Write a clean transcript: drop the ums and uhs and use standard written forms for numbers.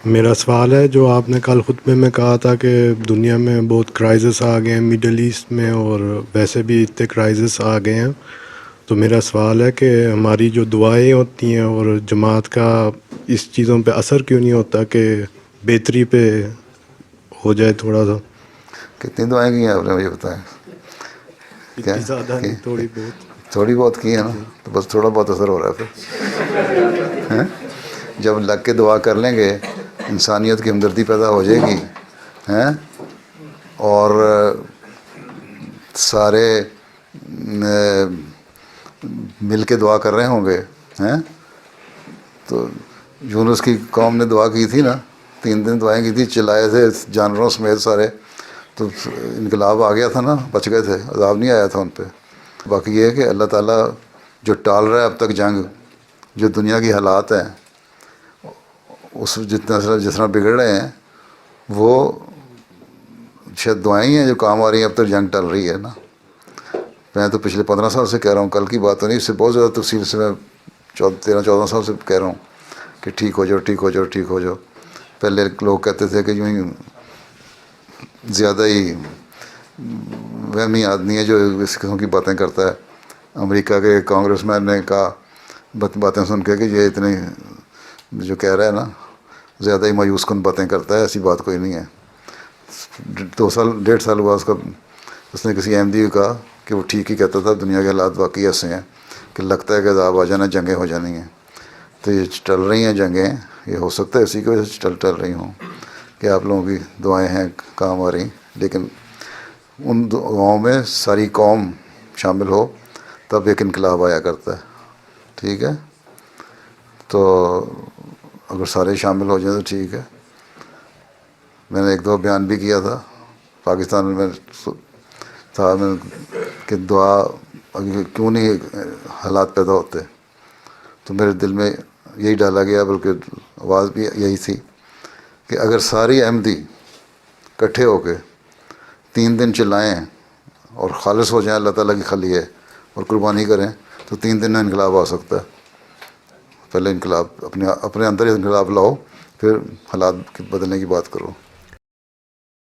میرا سوال ہے جو آپ نے کل خطبے میں کہا تھا کہ دنیا میں بہت کرائسس آ گئے ہیں مڈل ایسٹ میں، اور ویسے بھی اتنے کرائسس آ گئے ہیں، تو میرا سوال ہے کہ ہماری جو دعائیں ہوتی ہیں اور جماعت کا اس چیزوں پہ اثر کیوں نہیں ہوتا کہ بہتری پہ ہو جائے تھوڑا سا؟ کتنی دعائیں کی ہیں آپ نے مجھے بتائیں؟ کیا اتنی زیادہ کہ نہیں، تھوڑی بہت. تھوڑی بہت کی ہے نا، جی. تو بس تھوڑا بہت اثر ہو رہا ہے پھر. ہیں؟ جب لگ کے دعا کر لیں گے انسانیت کی ہمدردی پیدا ہو جائے گی، ہیں، اور سارے مل کے دعا کر رہے ہوں گے، ہیں، تو یونس کی قوم نے دعا کی تھی نا، 3 دن دعائیں کی تھی، چلائے تھے جانوروں سمیت سارے، تو انقلاب آ گیا تھا نا، بچ گئے تھے، عذاب نہیں آیا تھا ان پہ. باقی یہ ہے کہ اللہ تعالیٰ جو ٹال رہا ہے اب تک جنگ، جو دنیا کی حالات ہیں اس جس طرح بگڑ رہے ہیں، وہ شاید دعائیں ہی ہیں جو کام آ رہی ہیں. اب تک جنگ ٹل رہی ہے نا. میں تو پچھلے 15 سال سے کہہ رہا ہوں، کل کی بات تو نہیں، اس سے بہت زیادہ تفصیل سے میں 13-14 سال سے کہہ رہا ہوں کہ ٹھیک ہو جاؤ، ٹھیک ہو جاؤ، ٹھیک ہو جاؤ. پہلے لوگ کہتے تھے کہ یوں ہی زیادہ ہی وہمی آدمی ہے جو اس قسم کی باتیں کرتا ہے. امریکہ کے کانگریس مین نے کہا باتیں سن کے کہ یہ اتنے جو کہہ رہا ہے نا زیادہ ہی مایوس کن باتیں کرتا ہے، ایسی بات کوئی نہیں ہے. 1.5 سال بعد اس نے کسی احمدی کو کہا کہ وہ ٹھیک ہی کہتا تھا، دنیا کے حالات واقعی ایسے ہیں کہ لگتا ہے کہ عذاب آ جانا، جنگیں ہو جانی ہیں. تو یہ ٹل رہی ہیں جنگیں، یہ ہو سکتا ہے اسی کی وجہ سے ٹل رہی ہوں کہ آپ لوگوں کی دعائیں ہیں کام آ رہی. لیکن ان دعاؤں میں ساری قوم شامل ہو تب ایک انقلاب آیا کرتا ہے. ٹھیک ہے، تو اگر سارے شامل ہو جائیں تو ٹھیک ہے. میں نے 1-2 بیان بھی کیا تھا پاکستان میں تھا میں کہ دعا کیوں نہیں حالات پیدا ہوتے، تو میرے دل میں یہی ڈالا گیا، بلکہ آواز بھی یہی تھی کہ اگر ساری احمدی اکٹھے ہو کے 3 دن چلائیں اور خالص ہو جائیں، اللہ تعالیٰ کی خلی ہے، اور قربانی کریں، تو 3 دن میں انقلاب آ سکتا ہے. پہلے انقلاب اپنے اندر انقلاب لاؤ، پھر حالات بدلنے کی بات کرو.